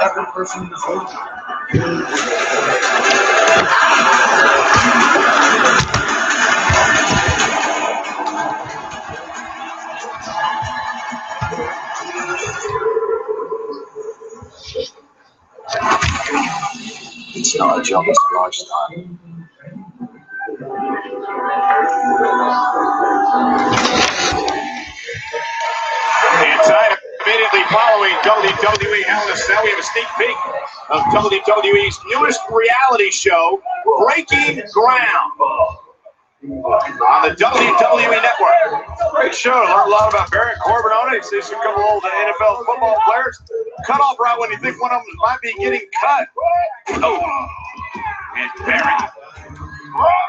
every person in this room. It's not a job, it's a lifestyle. And tonight, immediately following WWE Hell in a Cell, we have a sneak peek of WWE's newest reality show, Breaking Ground, on the WWE Network. Great show. Learned a lot about Baron Corbin on it. He's a couple old NFL football players. Cut off right when you think one of them might be getting cut. Oh. And Baron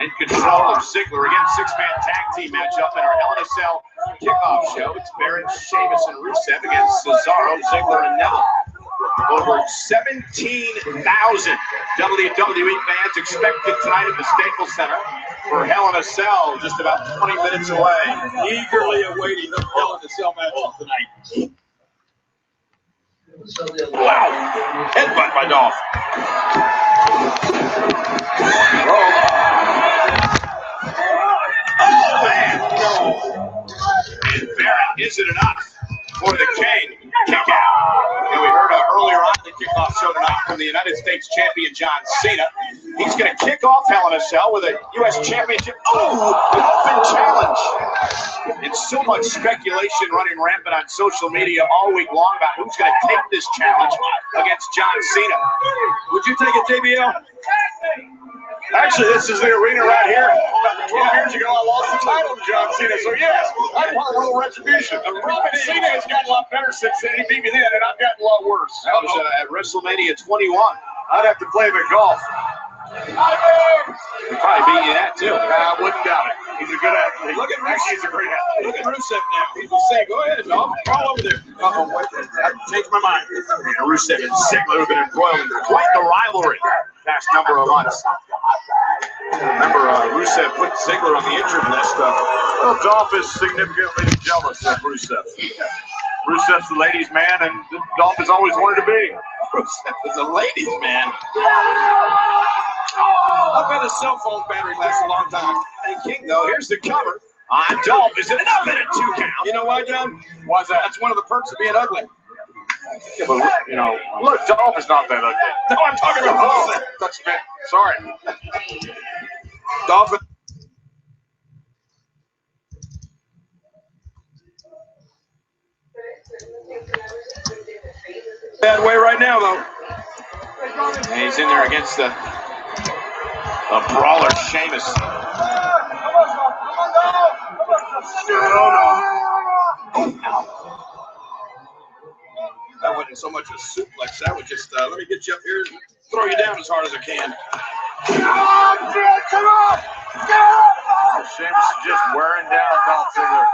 in control of Ziggler. Again, six-man tag team matchup in our Hell in a Cell kickoff show. It's Baron, Sheamus, and Rusev against Cesaro, Ziggler, and Neville. Over 17,000 WWE fans expected tonight at the Staples Center for Hell in a Cell, just about 20 minutes away. Eagerly awaiting the Hell in a Cell matchup tonight. Wow! Headbutt by Dolph. Oh, man! And Baron, is it enough for the King? Kick out. And we heard earlier on the kickoff show tonight from the United States champion John Cena. He's going to kick off Hell in a Cell with a U.S. championship. Oh, an open challenge. It's so much speculation running rampant on social media all week long about who's going to take this challenge against John Cena. Would you take it, JBL? Actually, this is the arena right here. About 12 years ago, I lost the title to John Cena, so yes, I'm part of a little retribution. Robin Cena has gotten a lot better since then. He beat me then, and I've gotten a lot worse. That was at WrestleMania 21. I'd have to play him at golf. He'd probably beat you that, too. I wouldn't doubt it. He's a good athlete. Look at Rusev. He's a great athlete. Look at Rusev now. People say, go ahead, dog. All over there. Uh-oh, wait. I changed my mind. And Rusev and Ziggler have been embroiled in quite the rivalry past number of months. Remember, Rusev put Ziggler on the injured list. Well, Dolph is significantly jealous of Rusev. Rusev's the ladies' man, and Dolph has always wanted to be. Rusev is a ladies' man. I bet a cell phone battery lasts a long time. Hey, King, though, here's the cover on Dolph. Is it enough in a 2 count? You know why, John? Why's that? That's one of the perks of being ugly. Yeah, but, you know, look, Dolph is not that ugly. No, I'm talking about Rusev. That's me. Sorry. Dolph. Bad way right now, though. And he's in there against the brawler, Sheamus. Oh, no. That wasn't so much a suplex. That was just, let me get you up here and throw you down as hard as I can. Come on! Sheamus is just wearing down Dolph Ziggler.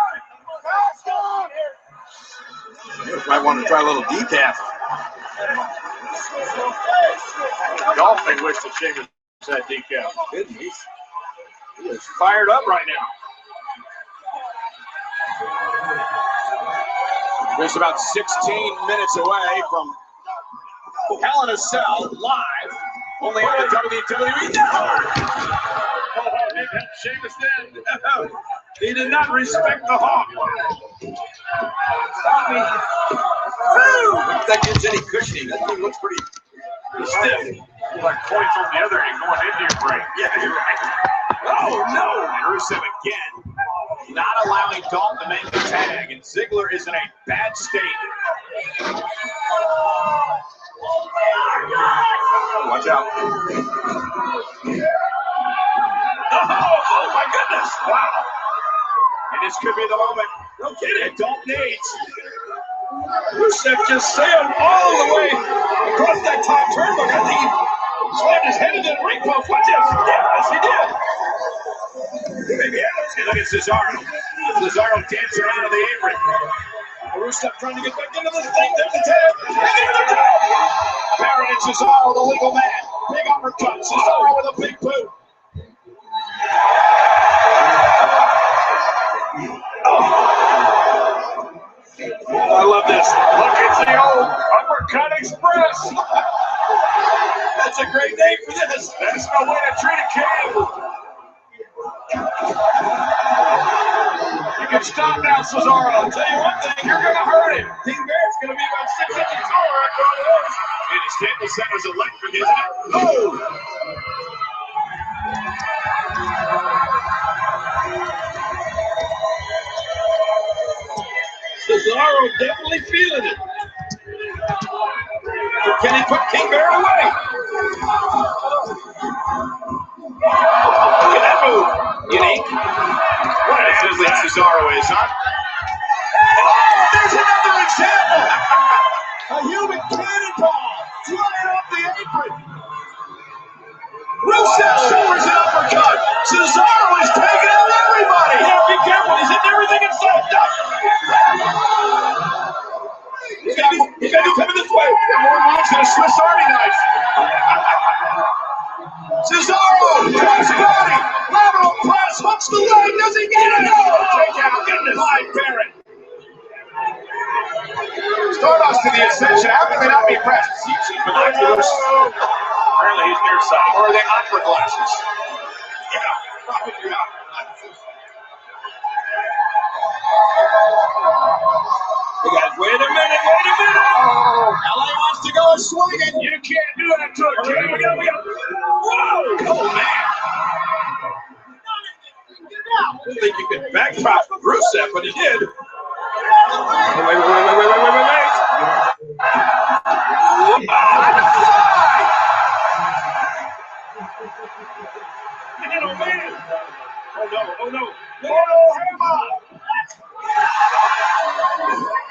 Might want to try a little decaf. Dolph may wish that Sheamus had decaf. He is fired up right now. Just about 16 minutes away from Hell in a Cell live, only on the WWE Network. Sheamus did. He did not respect the Hawk. If that gives any cushioning, that thing looks pretty stiff. Like points on the other end going into your brain. Yeah, you're right. Oh, no. And Rusev again, not allowing Dolph to make the tag, and Ziggler is in a bad state. Watch out. Oh, my goodness. Wow. And this could be the moment. No kidding. Dolph needs. Rusev just sailed all the way across that top turnbuckle. I think he slammed his head into the ring post. Watch this. Yes, he did. Maybe look at Cesaro. Cesaro dancing around on the apron. Rusev trying to get back into this thing. There's the tag. And there's the tag. Baron and Cesaro, the legal man. Big uppercut. Cesaro with a big boot. I love this. Look, it's the old uppercut express. That's no way to treat a king. You can stop now, Cesaro. I'll tell you one thing, you're going to hurt him. King Bear's going to be about 6 inches taller after all this. And his table center's electric, isn't it? Oh! Cesaro definitely feeling it. Can he put King Bear away? Look at that move. Unique. What a fizzling Cesaro is, huh? Oh, there's another example. A human cannonball flying off the apron. Rusev showers an uppercut. Cesaro is taking out everybody. Yeah, be careful. He's hitting everything inside. He's got to be coming this way. More moves than a Swiss Army knife. Cesaro, crossbody, lateral press, hooks the leg. Does he get it? Takeout, get it by Barrett. Stardust to the Ascension. How can they not be pressed? See binoculars. Apparently he's nearsighted. Or are they opera glasses? Yeah, probably opera glasses. Hey guys, wait a minute. Oh, LA wants to go swinging. You can't do that to a king. We go. Whoa! Oh, man. I didn't think you could backdrop Rusev, but he did. Wait. Man. Oh no. Hammer.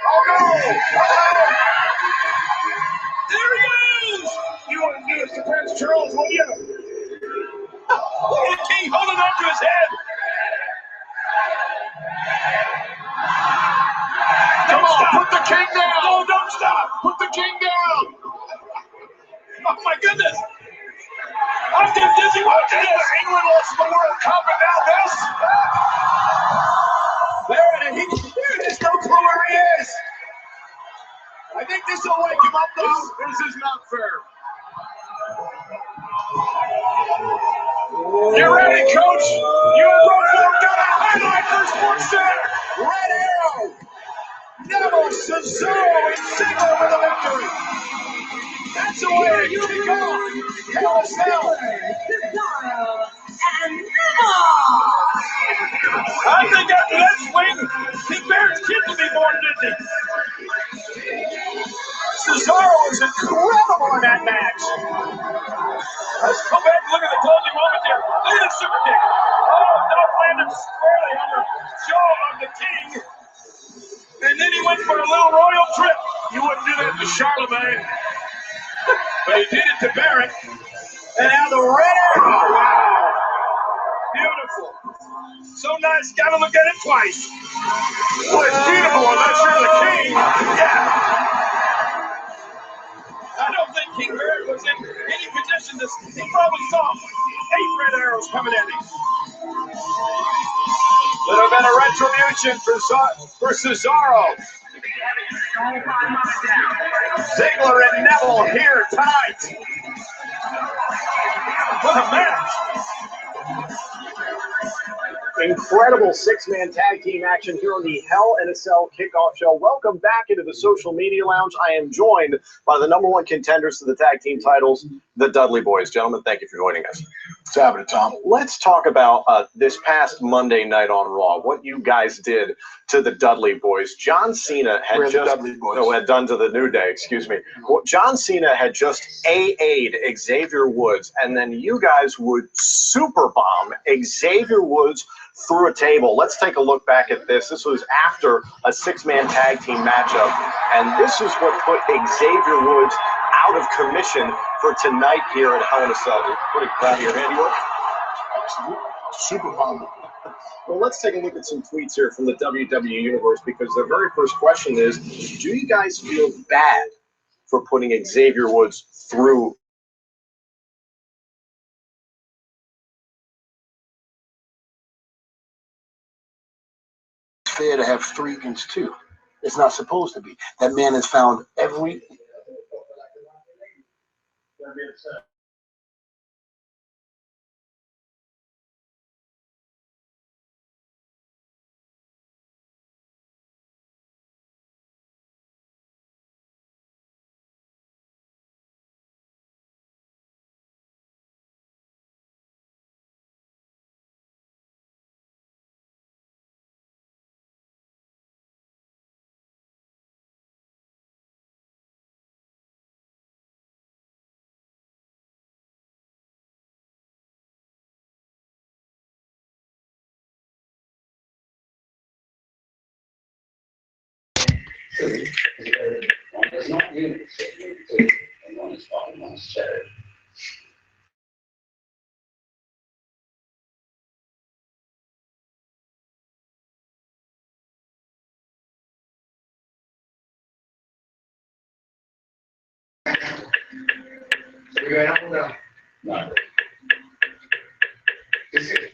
Oh no. There he is. You want to do this to Prince Charles, won't you? Look at the king holding on to his head. Come on, put the king down. No, don't stop. Put the king down. Oh my goodness. I'm getting dizzy watching this. England lost the World Cup and now this. There he is. No clue where he is. I think this will wake him up though. This is not fair. You ready, coach? You and Roadblock got a highlight for Sports Center. Red Arrow. Neville Cesaro and Ziggler with a victory. That's the way you kick off. Hell is hell. I think after that swing, King Bear's kid will be born, didn't he? Cesaro was incredible in that match. Let's go back and look at the closing moment there. Look at that super kick. Oh, Dolph landed squarely on the jaw of the king. And then he went for a little royal trip. You wouldn't do that to Charlemagne. But he did it to Barrett. And now the Red Arrow. Wow. Beautiful. So nice, gotta look at it twice. Boy, it's beautiful unless you're the king. Yeah. I don't think King Barrett was in any position to. He probably saw 8 red arrows coming at him. Little bit of retribution for Cesaro. Ziggler and Neville here tonight. What a match. Incredible 6-man tag team action here on the Hell in a Cell Kickoff Show. Welcome back into the Social Media Lounge. I am joined by the #1 contenders to the tag team titles, the Dudley Boys. Gentlemen, thank you for joining us. What's happening, Tom? Let's talk about this past Monday night on Raw, what you guys did to the Dudley Boys. John Cena had had done to the New Day, excuse me. Well, John Cena had just AA'd Xavier Woods, and then you guys would super bomb Xavier Woods through a table. Let's take a look back at this. This was after a 6-man tag team matchup, and this is what put Xavier Woods out of commission for tonight here at Hell in a Cell. You're pretty proud of your handiwork. Absolutely. Super bomb. Well, let's take a look at some tweets here from the WWE Universe, because the very first question is, do you guys feel bad for putting Xavier Woods through fair to have 3 against 2. It's not supposed to be. That man has found every We're going up or down? No. Is it?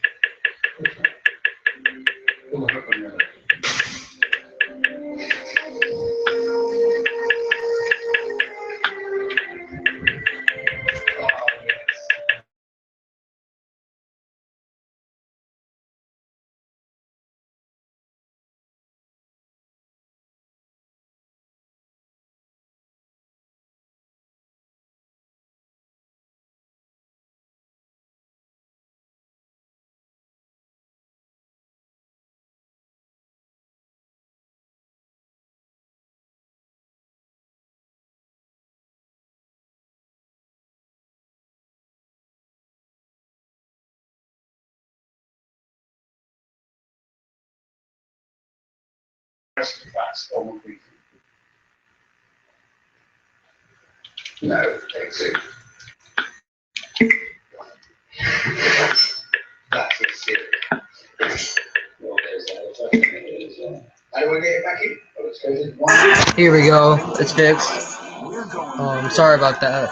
No, exit. That's it. Here we go. It's fixed. Sorry about that.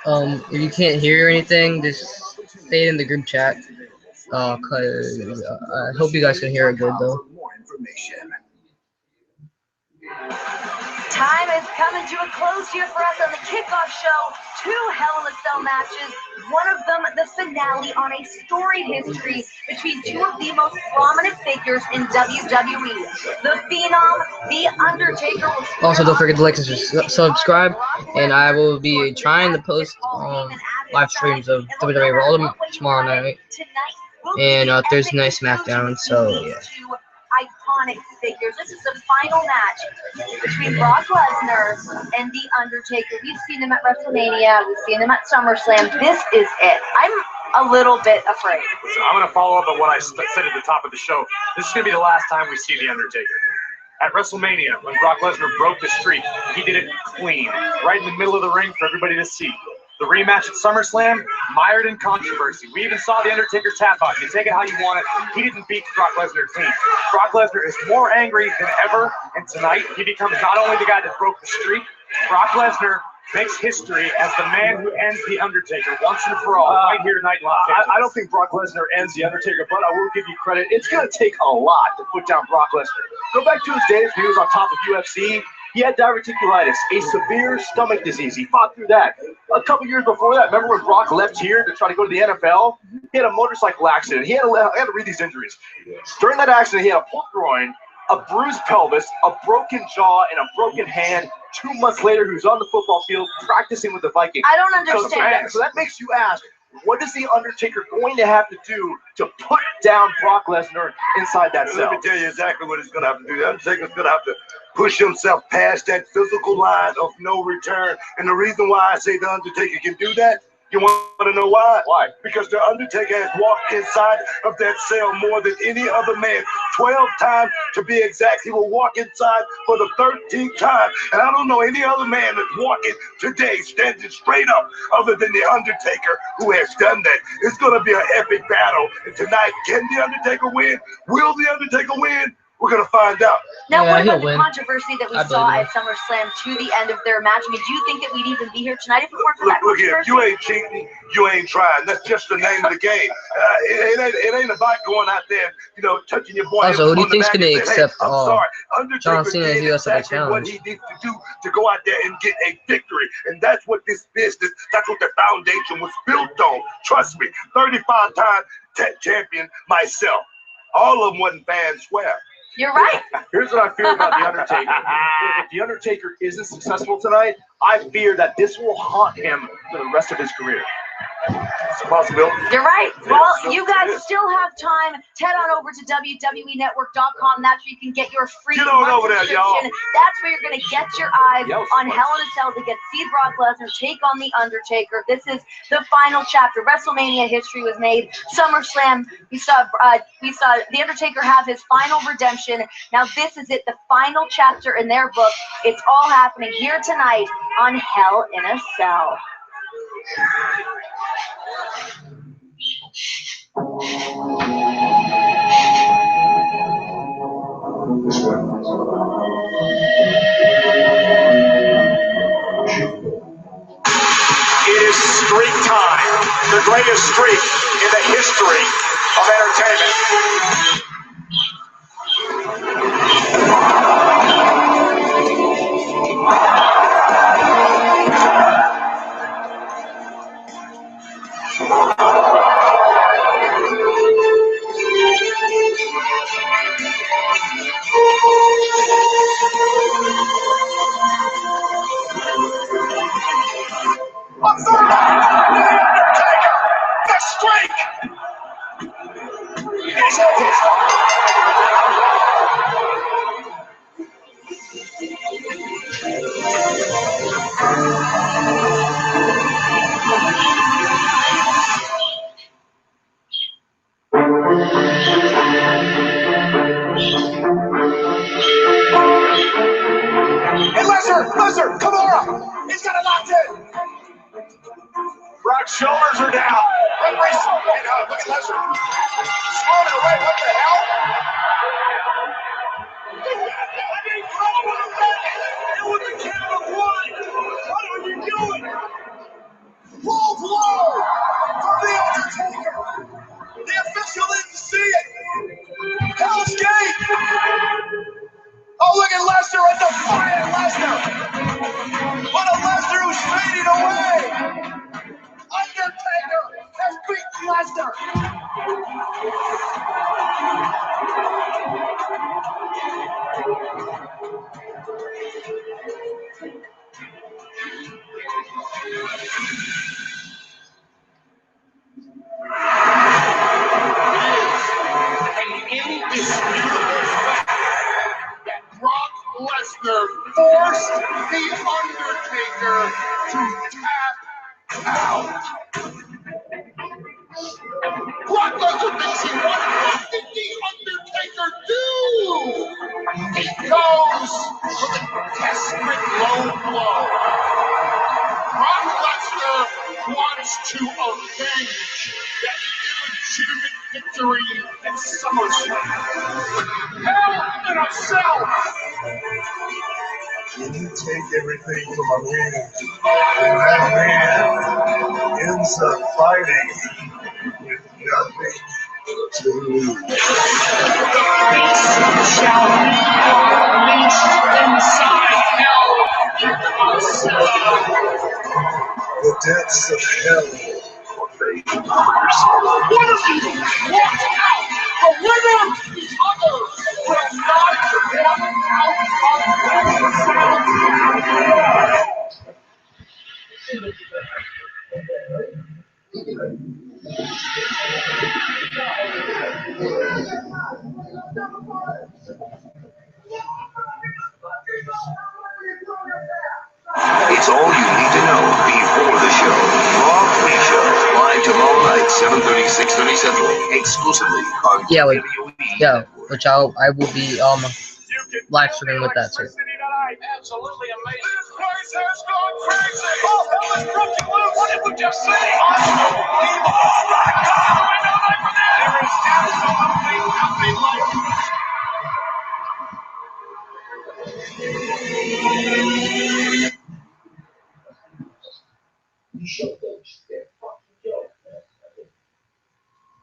If you can't hear anything, just say it in the group chat. Cause I hope you guys can hear it good though. Time is coming to a close here for us on the Kickoff show. 2 Hell in a Cell matches. One of them, the finale on a storied history between 2 of the most prominent figures in WWE. The Phenom, The Undertaker. Also, don't forget to like and subscribe, and I will be trying to post live streams of WWE Raw tomorrow night and Thursday night SmackDown. So yeah. Iconic figures. This is the final match between Brock Lesnar and The Undertaker. We've seen them at WrestleMania. We've seen them at SummerSlam. This is it. I'm a little bit afraid. So I'm going to follow up on what I said at the top of the show. This is going to be the last time we see The Undertaker. At WrestleMania, when Brock Lesnar broke the streak, he did it clean, right in the middle of the ring for everybody to see. The rematch at SummerSlam, mired in controversy. We even saw The Undertaker tap out. You take it how you want it. He didn't beat Brock Lesnar clean. Brock Lesnar is more angry than ever, and tonight he becomes not only the guy that broke the streak, Brock Lesnar makes history as the man who ends The Undertaker once and for all, right here tonight. I don't think Brock Lesnar ends The Undertaker, but I will give you credit. It's going to take a lot to put down Brock Lesnar. Go back to his days when he was on top of UFC. He had diverticulitis, a severe stomach disease. He fought through that. A couple years before that, remember when Brock left here to try to go to the NFL? He had a motorcycle accident. I had to read these injuries. During that accident, he had a pulled groin, a bruised pelvis, a broken jaw, and a broken hand. 2 months later, he was on the football field practicing with the Vikings. I don't understand. So that makes you ask, what is The Undertaker going to have to do to put down Brock Lesnar inside that cell? Let me tell you exactly what he's going to have to do. The Undertaker's going to have to push himself past that physical line of no return. And the reason why I say The Undertaker can do that, you want to know why? Why? Because The Undertaker has walked inside of that cell more than any other man. 12 times to be exact. He will walk inside for the 13th time. And I don't know any other man that's walking today, standing straight up, other than The Undertaker, who has done that. It's going to be an epic battle. And tonight, can The Undertaker win? Will The Undertaker win? We're going to find out. Now, Yeah, what about he'll the win. controversy that we saw at SummerSlam to the end of their match? I mean, do you think that we'd even be here tonight if it weren't for that Look here, if controversy? you ain't cheating, you ain't trying. That's just the name of the game. It ain't about going out there, touching your boy. Also, who do you think's gonna accept I'm sorry, John Undertaker Cena's did US exactly what challenge? he needs to do to go out there and get a victory. And that's what this business, that's what the foundation was built on. Trust me, 35-time champion myself. All of them wasn't fair and square. You're right. Here's what I fear about The Undertaker. If The Undertaker isn't successful tonight, I fear that this will haunt him for the rest of his career. It's a possibility. You're right. Well, Yes, you guys it is. still have time. Head on over to WWENetwork.com. That's where you can get your free Get on month over there, y'all. subscription. That's where you're going to get your eyes on Hell in a Cell to get to see Brock Lesnar take on The Undertaker. This is the final chapter. WrestleMania history was made. SummerSlam, we saw The Undertaker have his final redemption. Now this is it, the final chapter in their book. It's all happening here tonight on Hell in a Cell. It is streak time, the greatest streak in the history of entertainment. Undertaker, the streak is over. And Lesnar, Kimura, he's got it locked in. Brock's shoulders are down. Referee, look at Lesnar. Swerving away, what the hell? It was the count of one. What are you doing? Low blow from The Undertaker. The official didn't see it. Hell's Gate. Oh, look at Lesnar, a defiant Lesnar. What a Lesnar who's fading away. Undertaker has beaten Lesnar. Brock Lesnar forced The Undertaker to tap out. Brock Lesnar thinks he won. What did The Undertaker do? He goes for the desperate low blow. Brock Lesnar wants to avenge that illegitimate victory at SummerSlam. Hell in a Cell. When you take everything from a man, and that man ends up fighting with nothing to lose. The beast shall be unleashed inside Hell in a Cell. The depths of hell. One of you walked out. The winner, the other, will not walk out of It's all you need to know before the show. Raw pre-show, live tomorrow night, 7:30, 6:30 Central, exclusively on WWE. Which I will be live streaming with that too. Absolutely amazing. This place has gone crazy. Oh, that was broken loose. What did we just see? Unbelievable. Oh my God. There is absolutely nothing like it.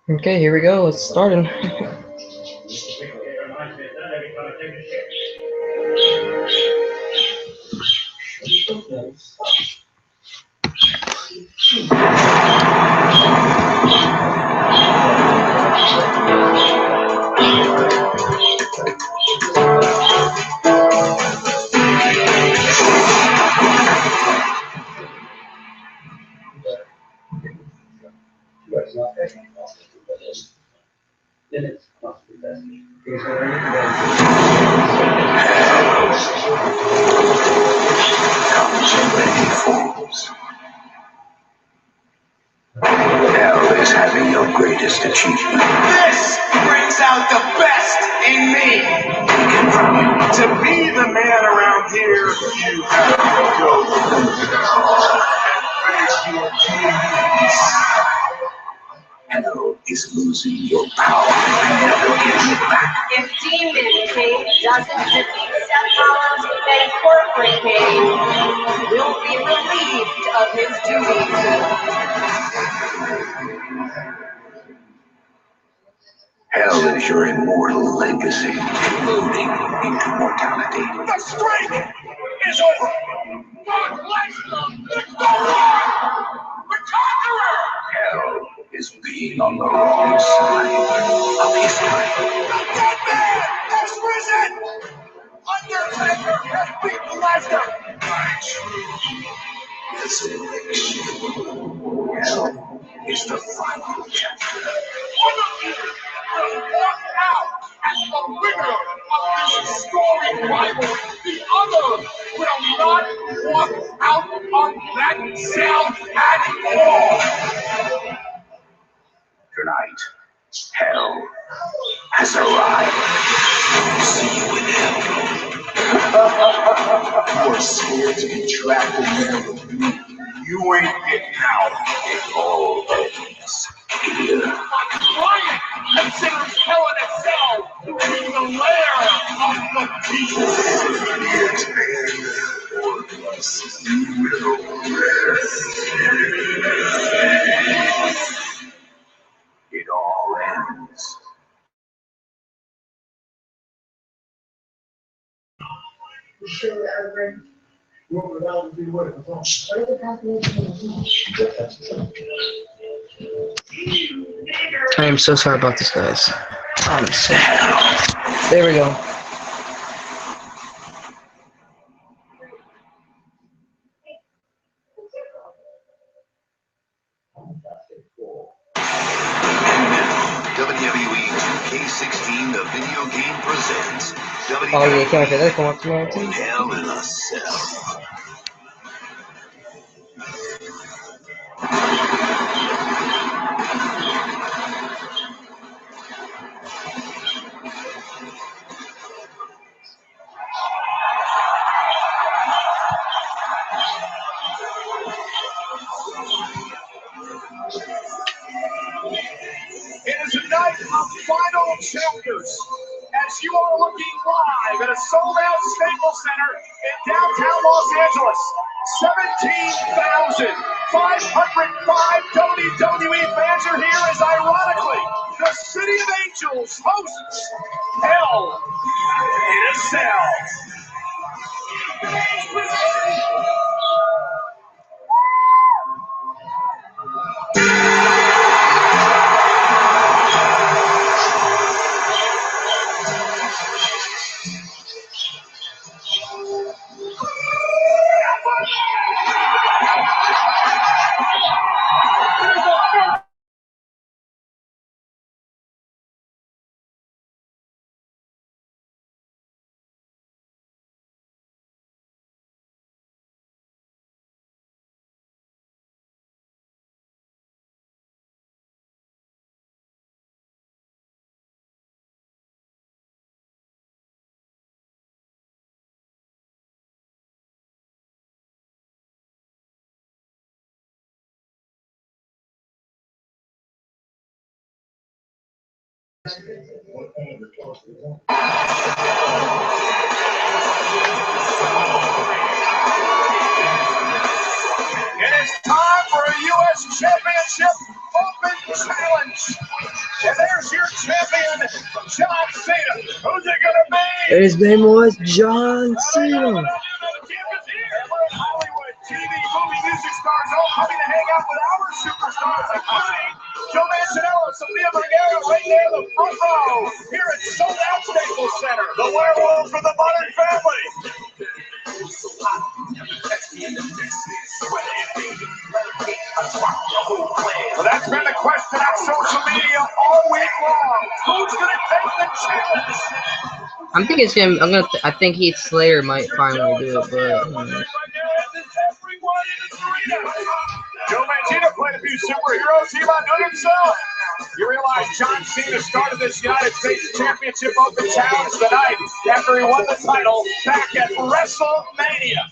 Okay, here we go. It's starting. Comes in many forms. Hell is having your greatest achievement. This brings out the best in me. Taken from you. To be the man around here, you have to go through hell and face your demons. Hell is losing your power and never getting it back. If Demon King doesn't defeat Seth Rollins, then Corporate King will be relieved of his duties. Hell is your immortal legacy, floating into mortality. The streak is over. God Lesnar is the the conqueror. Hell is being on the wrong side of history. The dead man has risen. Undertaker has beaten Lesnar. My true Resurrection. Hell is the final chapter. one of you will walk out as the winner of this storied rivalry. The other will not walk out on that cell at all. Tonight, hell has arrived. See you in hell. You are scared to be trapped in there with me. You ain't getting out. It all ends here. My client considers hell in itself to be the lair of the people. Yet, or else you will rest. It all ends. I am so sorry about this, guys. There we go. WWE 2K16, the video game presents Oh yeah, can't wait for that. Come on, tomorrow too. Hell in a Cell. It is a night of final chapters as you are looking live at a sold-out Staples Center in downtown Los Angeles. 17,505 WWE fans are here as, ironically, the City of Angels hosts Hell in a Cell. It is time for a U.S. Championship Open Challenge. And there's your champion, John Cena. Who's it going to be? His name was John Cena. Hollywood, TV, movie, music stars all coming to hang out with our superstars, including Joe Manganiello, Sofia Vergara, right there in the front row, here at Sold Out Staples Center. The werewolf for the Modern Family. Well, that's been the question on social media all week long. Who's going to take the challenge? I'm thinking it's him. I think Heath Slater might finally do it, but who knows? Joe Mancini played a few superheroes. He about done himself. You realize John Cena started this United States Championship Open Challenge tonight after he won the title back at WrestleMania.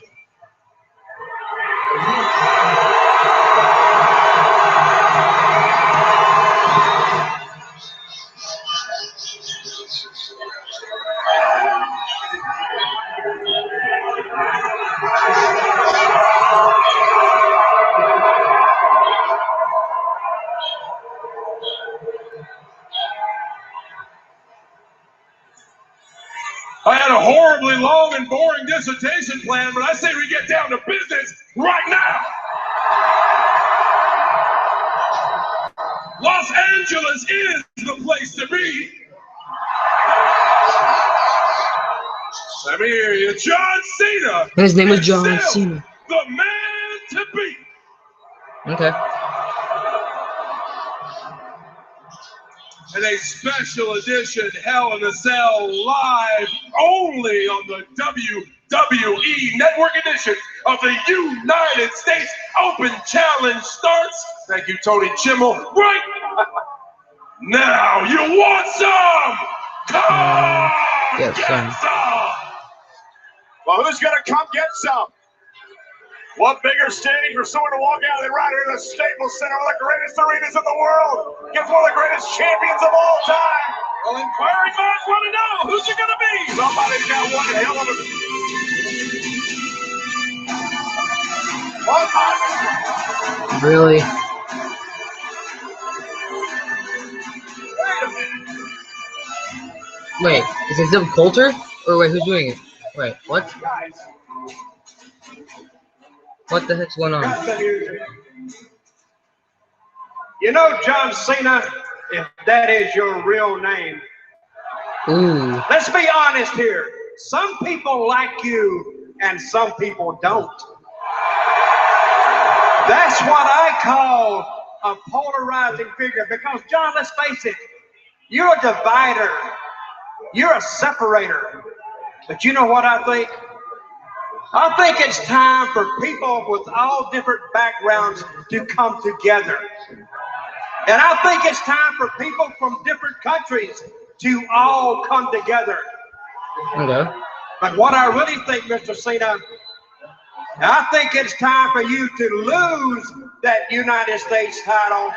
I had a horribly long and boring dissertation plan, but I say we get down to business right now. Los Angeles is the place to be. Let me hear you. John Cena. His name was John Cena. The man to beat. Okay. And a special edition Hell in a Cell live only on the WWE Network edition of the United States Open Challenge starts. Thank you, Tony Chimmel. Right now, you want some? Come Get some. Well, who's going to come get some? What bigger stage for someone to walk out than right here in the Staples Center, one of the greatest arenas in the world, against one of the greatest champions of all time? Well, inquiring minds want to know, who's it going to be? Somebody's got one hell of a... Really? Wait a minute. Wait, is it Zip Coulter? Or wait, who's doing it? Wait, what? Guys. What the heck's going on? You know, John Cena, if that is your real name. Ooh. Let's be honest here. Some people like you and some people don't. That's what I call a polarizing figure because, John, let's face it, you're a divider. You're a separator. But you know what I think? I think it's time for people with all different backgrounds to come together. And I think it's time for people from different countries to all come together. Okay. But what I really think, Mr. Cena, I think it's time for you to lose that United States title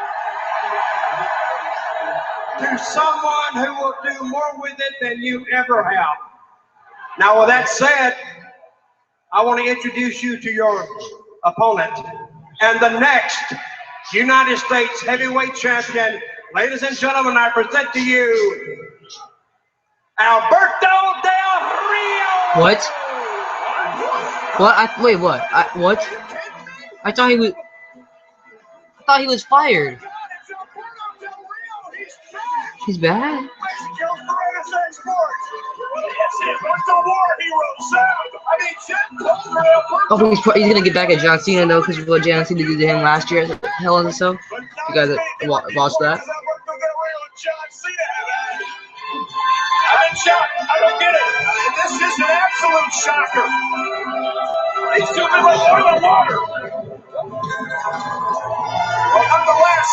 to someone who will do more with it than you ever have. Now, with that said, I want to introduce you to your opponent and the next United States heavyweight champion. Ladies and gentlemen, I present to you Alberto Del Rio. What? What? Wait, what? What? I thought he was fired. He's bad? Oh, he's gonna get back at John Cena though, because what John Cena did to him last year at Hell in a Cell. You guys watched that? I'm in shock. I don't get it. This is an absolute shocker. He's too big like oil and water. Well, nonetheless,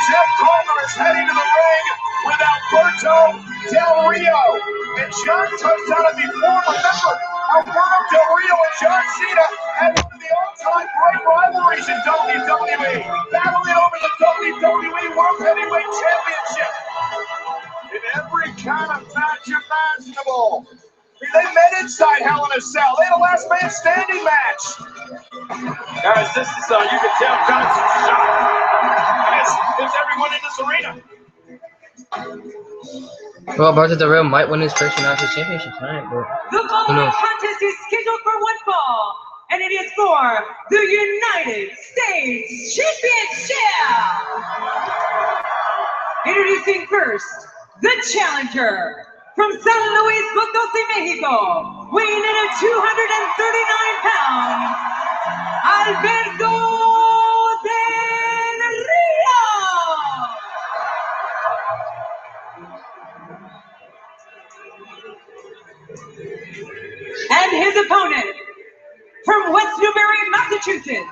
Jeff Comer is heading to the ring with Alberto Del Rio. And John touched on it before. Remember, Alberto Del Rio and John Cena had one of the all-time great rivalries in WWE, battling over the WWE World Heavyweight Championship. In every kind of match imaginable. They met inside Hell in a Cell. They had a last man standing match. Guys, this is, you can tell John's shocked. Is everyone in this arena? Well, Alberto Del Rio might win his first United States Championship tonight, but The following contest is scheduled for one fall, and it is for the United States Championship. Introducing first, the challenger from San Luis Potosí, Mexico, weighing in at 239 pounds, Alberto Del distance,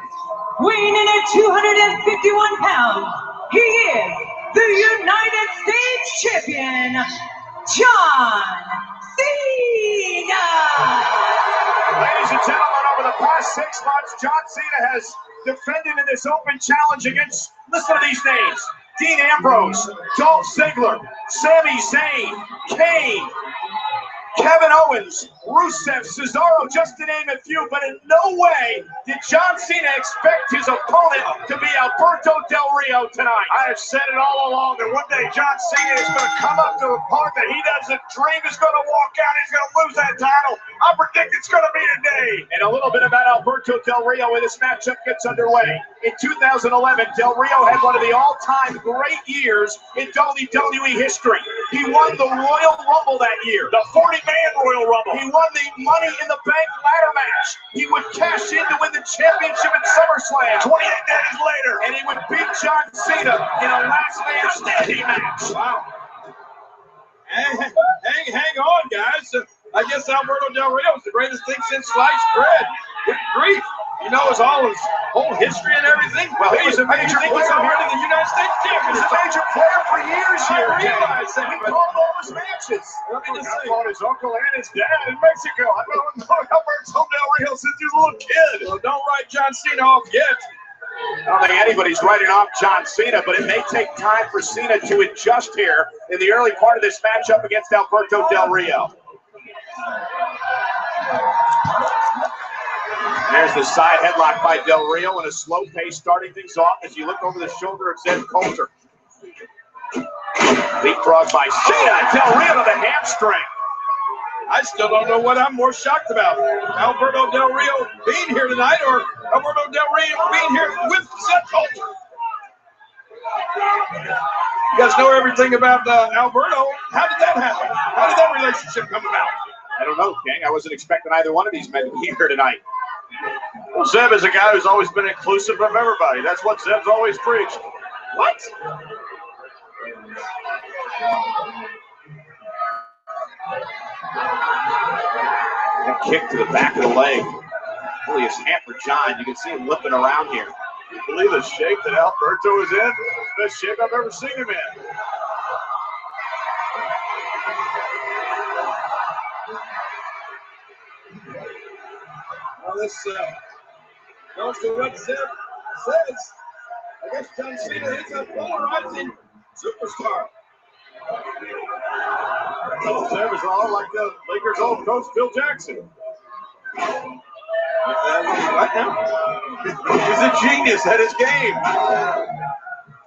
weighing in at 251 pounds, he is the United States Champion, John Cena! Ladies and gentlemen, over the past 6 months, John Cena has defended in this open challenge against, listen to these names, Dean Ambrose, Dolph Ziggler, Sami Zayn, Kane, Kevin Owens, Rusev, Cesaro, just to name a few, but in no way did John Cena expect his opponent to be Alberto Del Rio tonight. I have said it all along that one day John Cena is going to come up to a part that he doesn't dream is going to walk out. He's going to lose that title. I predict it's going to be today. And a little bit about Alberto Del Rio when this matchup gets underway. In 2011, Del Rio had one of the all-time great years in WWE history. He won the Royal Rumble that year. The 40-man Royal Rumble. He won the Money in the Bank ladder match. He would cash in to win the championship at SummerSlam. 28 days later. And he would beat John Cena in a last man standing match. Wow. Hang on, guys. I guess Alberto Del Rio is the greatest thing since sliced bread. Good grief. He knows all his whole history and everything. Well, he was a major player. He's already the United States champion. He was a major player for years here. I realize that. We called all his matches. Let me just I say. fought his uncle and his dad in Mexico. I've been knowing Alberto Del Rio since he was a little kid. Well, don't write John Cena off yet. I don't think anybody's writing off John Cena, but it may take time for Cena to adjust here in the early part of this matchup against Alberto Del Rio. There's the side headlock by Del Rio and a slow pace starting things off as you look over the shoulder of Zeb Coulter. Leapfrog by Cena. Del Rio to the hamstring. I still don't know what I'm more shocked about. Alberto Del Rio being here tonight or Alberto Del Rio being here with Zeb Coulter. You guys know everything about Alberto. How did that happen? How did that relationship come about? I don't know, King. I wasn't expecting either one of these men to be here tonight. Well, Zeb is a guy who's always been inclusive of everybody. That's what Zeb's always preached. What? A kick to the back of the leg. Really has hampered John. You can see him limping around here. You believe the shape that Alberto is in? Best shape I've ever seen him in. Well, this goes to what Zeb says. I guess John Cena is a polarizing superstar. Oh, Zeb is all like the Lakers' old coach, Phil Jackson. Right now? He's a genius at his game.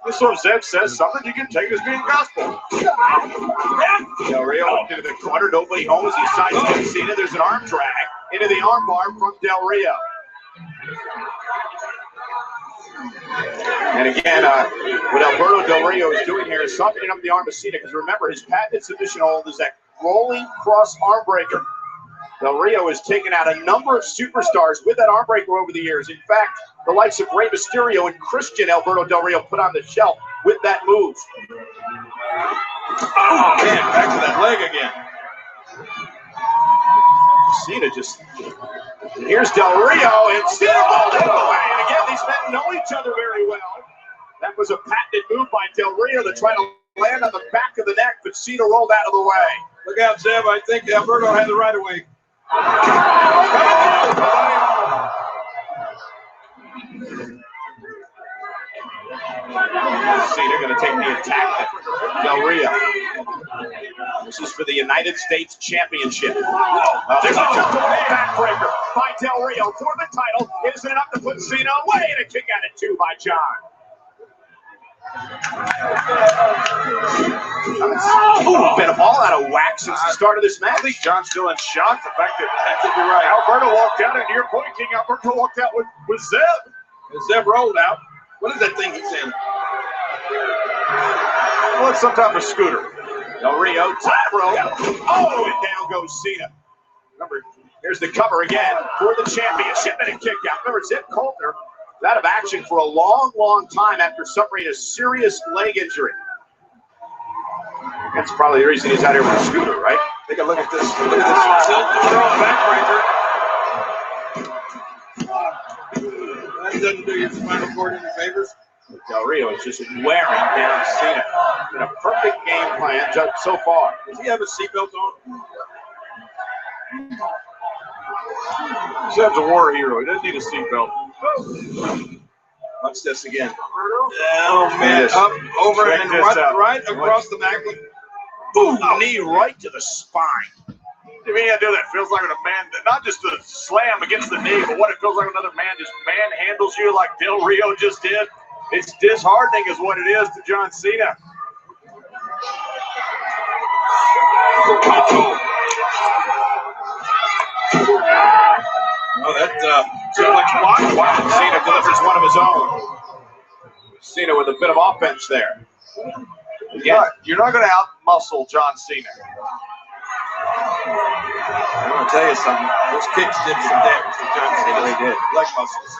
This sort of Zeb says something you can take as being gospel. Del Rio into the corner. Nobody home as he sidesteps Cena. There's an arm drag into the armbar from Del Rio. And again, what Alberto Del Rio is doing here is softening up the arm of Cena, because remember, his patented submission hold is that rolling cross arm breaker. Del Rio has taken out a number of superstars with that arm breaker over the years. In fact, the likes of Rey Mysterio and Christian Alberto Del Rio put on the shelf with that move. Oh, man, back to that leg again. Cena just... And here's Del Rio, and Cena rolled out of the way. And again, these men know each other very well. That was a patented move by Del Rio to try to land on the back of the neck, but Cena rolled out of the way. Look out, Zeb. I think Alberto had the right of way. Cena going to take the attack at Del Rio. This is for the United States Championship. There's a two-to-one backbreaker by Del Rio for the title. Isn't enough to put Cena away, and a kick out at two by John. Been all out of whack since the start of this match. I think John's still in shock. The fact that could be right. Alberto walked out, and to your point, King, Alberto walked out with Zeb. And Zeb rolled out. What is that thing he's in? Well, it's some type of scooter. Del Rio, top rope. Oh, and down goes Cena. Remember, here's the cover again for the championship and a kick out. Remember, Zeb Coulter out of action for a long, long time after suffering a serious leg injury. That's probably the reason he's out here with a scooter, right? Take a look at this. Look at this. Tilt the throw backbreaker. doesn't do your spinal cord any favors. Del Rio is just wearing down Cena. In a perfect game plan so far. Does he have a seatbelt on? Seb's a war hero. He doesn't need a seatbelt. Watch this again. Oh, man. Up, over, and right across the back. Boom! Knee right to the spine. You mean I do that? Feels like a man, not just a slam against the knee, but what it feels like another man just manhandles you like Del Rio just did. It's disheartening is what it is to John Cena. Oh, that suplex block. Wow, Cena delivers one of his own. Cena with a bit of offense there. Yeah, you're not going to out-muscle John Cena. I want to tell you something. Those kicks did some damage to John Cena. They did. Leg muscles.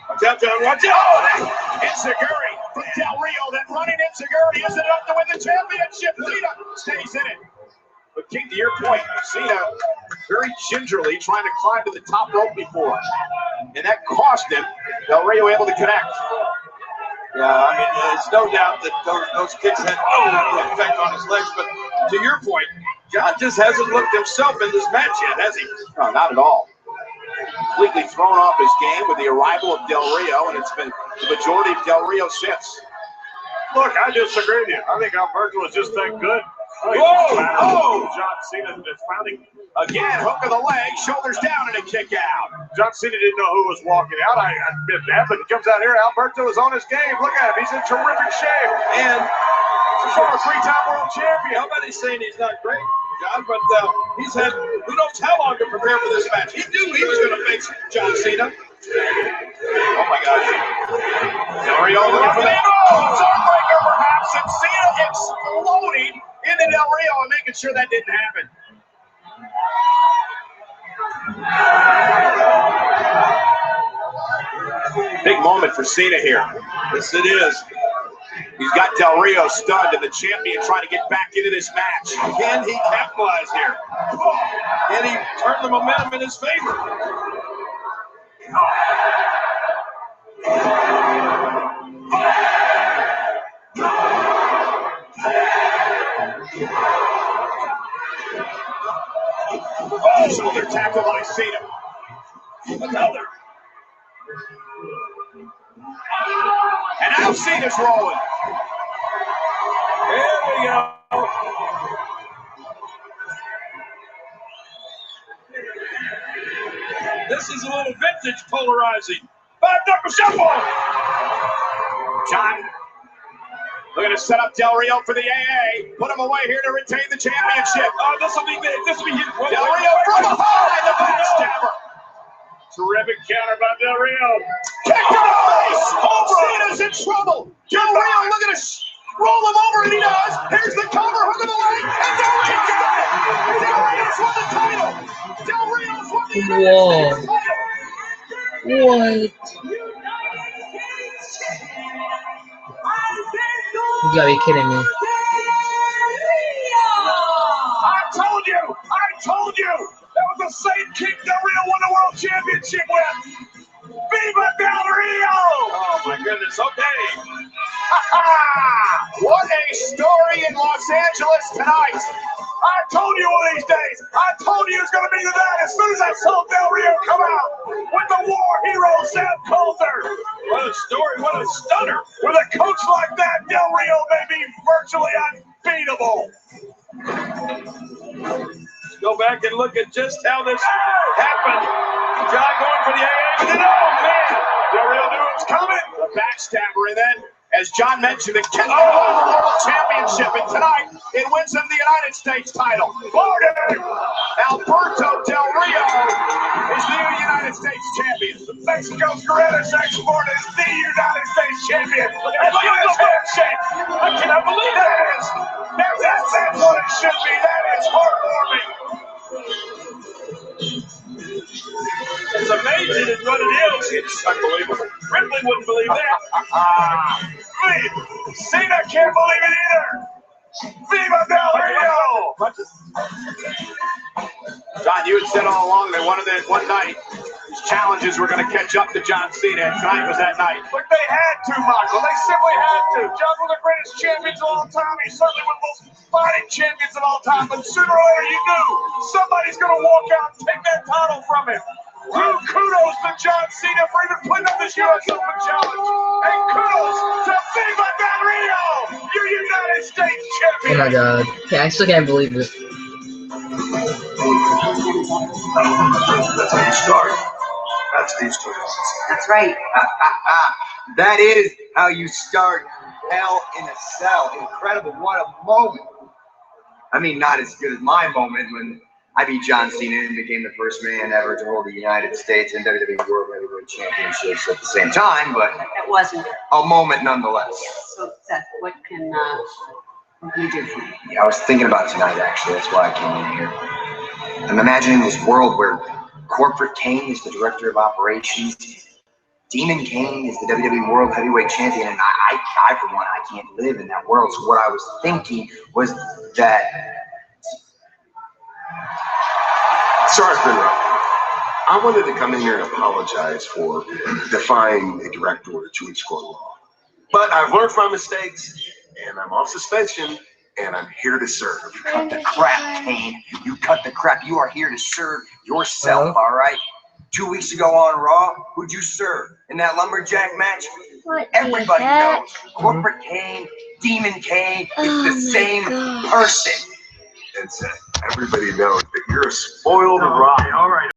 Watch out, John. Watch out. Oh, that Enziguri from Del Rio. That running Enziguri isn't enough to win the championship. Cena stays in it. But King, to your point, Cena very gingerly trying to climb to the top rope before. And that cost him. Del Rio able to connect. Yeah, I mean, there's no doubt that those kicks had no effect on his legs. But to your point, John just hasn't looked himself in this match yet, has he? No, not at all. Completely thrown off his game with the arrival of Del Rio, and it's been the majority of Del Rio since. Look, I disagree with you. I think Alberto was just that good. Whoa! John Cena is founding. Again, hook of the leg, shoulders down, and a kick out. John Cena didn't know who was walking out. I admit that, but he comes out here. Alberto is on his game. Look at him. He's in terrific shape. And former three-time world champion. Nobody's saying he's not great, John, but he's had who knows how long to prepare for this match. He knew he was going to face John Cena. Oh, my gosh. Del Rio looking for that. Heartbreaker, perhaps, and Cena exploding into Del Rio and making sure that didn't happen. Big moment for Cena here. Yes, it is. He's got Del Rio stunned and the champion trying to get back into this match. Can he capitalize here? Can he turn the momentum in his favor? Oh, shoulder tackle by Cena. Another. And now Cena's rolling. Here we go. This is a little vintage polarizing. 5-number shuffle. John looking to set up Del Rio for the AA. Put him away here to retain the championship. Oh, this will be big. This will be huge. Del Rio from behind the backstabber. Terrific counter by Del Rio. Kick to the face. Cena's in trouble. Del Rio looking to roll him over, and he does. Here's the cover, hook of the leg, and Del Rio got it. Del Rio's won the title. Del Rio's won the United States title. What? You gotta be kidding me. I told you. That was the same kick Del Rio won the world championship with. Viva Del Rio! Oh my goodness, okay. What a story in Los Angeles tonight. I told you one of these days. I told you it was going to be the night as soon as I saw Del Rio come out with the war hero Sam Coulter. What a story, what a stunner. With a coach like that, Del Rio may be virtually unbeatable. Go back and look at just how this happened. John going for the AA, but then, oh man, Del Rio knew it was coming. The backstabber, and then, as John mentioned, the Kickoff the World Championship, and tonight it wins him the United States title. Alberto Del Rio is the new United States champion. Mexico's greatest export is the United States champion. And look at this handshake. I cannot believe that. That's what it should be. That is heartwarming. it's amazing is what it is. It's unbelievable. Ripley wouldn't believe that. Cena can't believe it either. Viva Del Rio! John, you had said all along they wanted that one night. His challenges were going to catch up to John Cena, and tonight was that night. But they had to, Michael. They simply had to. John's one of the greatest champions of all time. He's certainly one of the most fighting champions of all time. But sooner or later, you knew somebody's going to walk out and take that title from him. Kudos to John Cena for even putting up this U.S. Open challenge. And kudos to Viva Del Rio, your United States champion. Oh my God. Yeah, I still can't believe it. That's how you start. Backstage stories. That's right. That is how you start Hell in a Cell. Incredible. What a moment. I mean, not as good as my moment when I beat John Cena and became the first man ever to hold the United States and WWE World Heavyweight Championships at the same time, but That wasn't. a moment nonetheless. So, Seth, what can you do for me? Yeah, I was thinking about tonight, actually. That's why I came in here. I'm imagining this world where Corporate Kane is the director of operations, Demon Kane is the WWE World Heavyweight Champion, and I for one, I can't live in that world. So what I was thinking was that... Sorry for interrupting. I wanted to come in here and apologize for defying a direct order 2 weeks ago on Raw. But I've learned from my mistakes, and I'm off suspension, and I'm here to serve. Cut the crap, Kane. You cut the crap. You are here to serve yourself, all right? 2 weeks ago on Raw, who'd you serve? In that lumberjack match? Everybody knows. Corporate Kane, Demon Kane, it's the same person. And everybody knows that you're a spoiled rotten. All right.